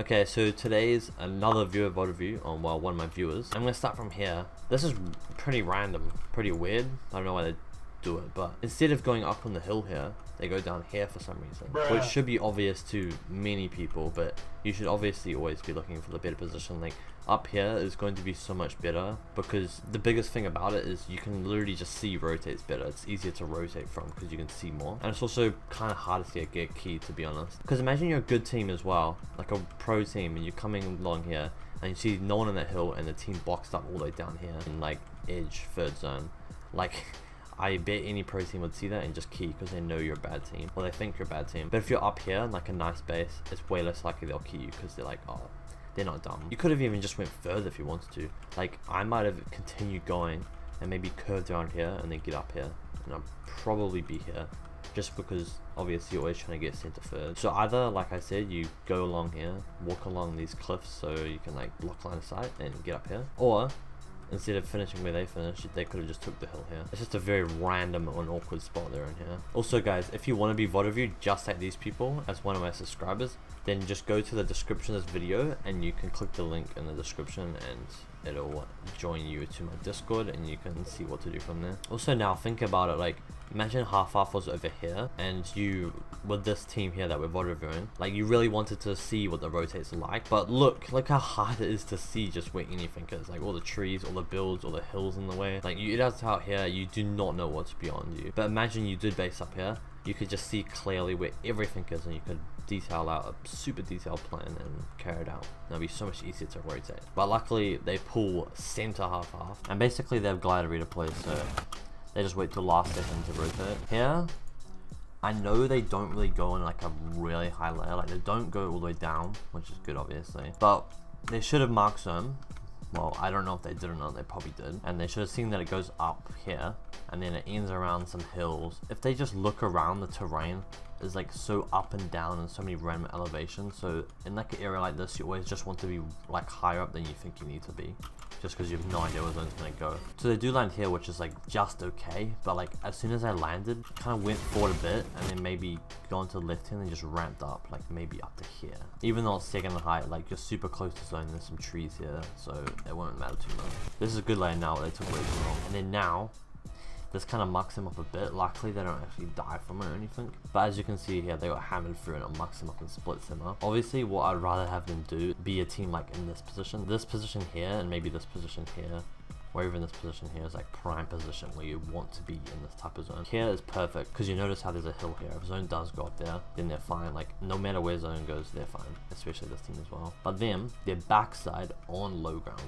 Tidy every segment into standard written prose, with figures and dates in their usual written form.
Okay, so today's another viewer vote review on, well, one of my viewers. I'm gonna start from here. This is pretty random, pretty weird. I don't know why they do it, but instead of going up on the hill here, they go down here for some reason. Which should be obvious to many people, but you should obviously always be looking for the better position. Like, up here is going to be so much better, because the biggest thing about it is you can literally just see rotates better. It's easier to rotate from because you can see more, and it's also kind of harder to get key, to be honest. Because imagine you're a good team as well, like a pro team, and you're coming along here and you see no one on that hill and the team boxed up all the way down here in like edge third zone. Like, I bet any pro team would see that and just key because they know you're a bad team, or they think you're a bad team. But if you're up here in like a nice base, it's way less likely they'll key you because they're like, oh, they're not dumb. You could have even just went further if you wanted to. Like, I might have continued going and maybe curved around here and then get up here, and I'll probably be here, just because obviously you're always trying to get center third. So either, like I said, you go along here, walk along these cliffs so you can like block line of sight and get up here, or instead of finishing where they finished, they could have just took the hill here. It's just a very random and awkward spot they're in here. Also guys, if you want to be VOD review just like these people as one of my subscribers, then just go to the description of this video and you can click the link in the description and it'll join you to my Discord and you can see what to do from there. Also, now think about it, like imagine half was over here and you, with this team here that we're VOD reviewing, like you really wanted to see what the rotates are like, but look how hard it is to see just where anything is, like all the trees, all the builds, all the hills in the way. Like it is out here, you do not know what's beyond you. But imagine you did base up here, you could just see clearly where everything is and you could detail out a super detailed plan and carry it out. It'll be so much easier to rotate. But luckily they pull center half, and basically they have glider redeploy, so they just wait till last second to rotate. Here, I know they don't really go in like a really high layer, like they don't go all the way down, which is good obviously, but they should have marked zone. Well, I don't know if they did or not, they probably did. And they should have seen that it goes up here and then it ends around some hills. If they just look around, the terrain is like so up and down and so many random elevations. So in like an area like this, you always just want to be like higher up than you think you need to be, just because you have no idea where zone's gonna go. So they do land here, which is like just okay, but like as soon as I landed, kind of went forward a bit and then maybe gone to the left hand and just ramped up, like maybe up to here. Even though it's second height, like you're super close to zone, there's some trees here, so it won't matter too much. This is a good lane now, they took way too long. And then now, this kind of mucks them up a bit. Luckily they don't actually die from it or anything, but as you can see here, they got hammered through and it mucks them up and splits them up. Obviously what I'd rather have them do, be a team like in this position here, and maybe this position here, or even this position here is like prime position where you want to be in this type of zone. Here is perfect because you notice how there's a hill here. If zone does go up there, then they're fine. Like no matter where zone goes, they're fine, especially this team as well. But them, their backside on low ground.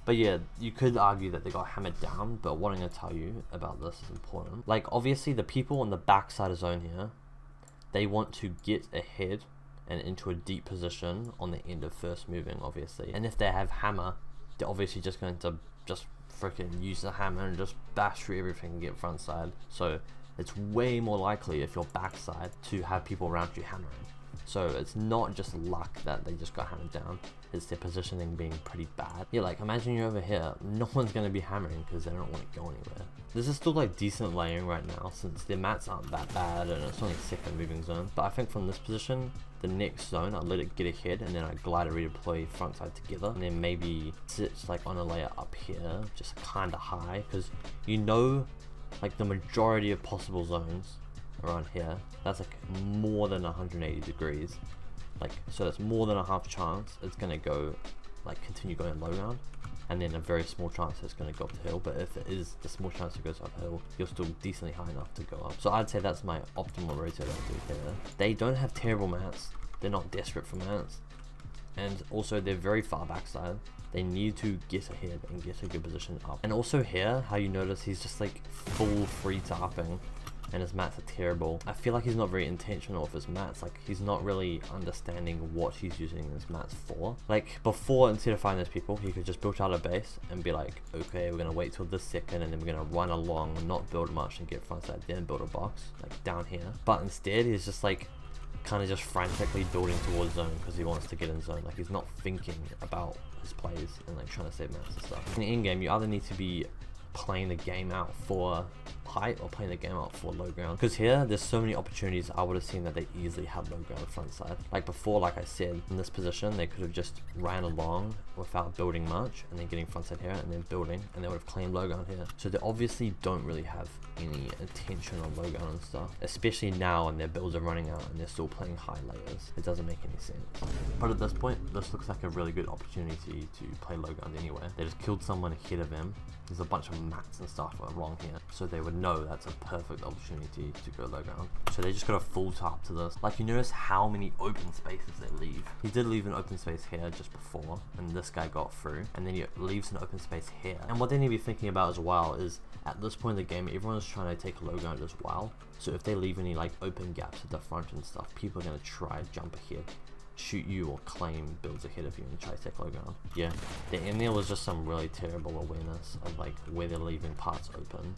But yeah, you could argue that they got hammered down, but what I'm going to tell you about this is important. Like obviously the people on the backside of zone here, they want to get ahead and into a deep position on the end of first moving, obviously. And if they have hammer, they're obviously just going to just freaking use the hammer and just bash through everything and get front side. So it's way more likely if you're backside to have people around you hammering. So it's not just luck that they just got hammered down, it's their positioning being pretty bad. Yeah, like imagine you're over here, no one's going to be hammering because they don't want to go anywhere. This is still like decent layering right now since their mats aren't that bad and it's only second moving zone. But I think from this position, the next zone, I'll let it get ahead and then I glider redeploy front side together, and then maybe sit like on a layer up here, just kind of high, because you know like the majority of possible zones around here, that's like more than 180 degrees, like so that's more than a half chance it's gonna go like continue going low ground, and then a very small chance it's gonna go up the hill. But if it is the small chance it goes uphill, you're still decently high enough to go up. So I'd say that's my optimal rotator here. They don't have terrible mats, they're not desperate for mats, and also they're very far backside. They need to get ahead and get a good position up. And also here, how you notice he's just like full free to upping and his mats are terrible. I feel like he's not very intentional with his mats. Like he's not really understanding what he's using his mats for. Like before, instead of finding those people, he could just build out a base and be like, okay, we're gonna wait till this second and then we're gonna run along and not build much and get frontside, then build a box like down here. But instead he's just like kind of just frantically building towards zone because he wants to get in zone. Like he's not thinking about his plays and like trying to save mats and stuff. In the end game, you either need to be playing the game out for height or playing the game out for low ground. Because here, there's so many opportunities. I would have seen that they easily had low ground front side. Like before, like I said, in this position, they could have just ran along without building much, and then getting front side here, and then building, and they would have claimed low ground here. So they obviously don't really have any attention on low ground and stuff, especially now when their builds are running out and they're still playing high layers. It doesn't make any sense. But at this point, this looks like a really good opportunity to play low ground anyway. They just killed someone ahead of him. There's a bunch of mats and stuff along here, so they would know that's a perfect opportunity to go low ground. So they just got a full top to this. Like, you notice how many open spaces they leave. He did leave an open space here just before, and this guy got through, and then he leaves an open space here. And what they need to be thinking about as well is, at this point in the game, everyone's trying to take low ground as well. So if they leave any like open gaps at the front and stuff, people are going to try to jump ahead, shoot you, or claim builds ahead of you and try to take low ground. Yeah, the end there was just some really terrible awareness of like where they're leaving parts open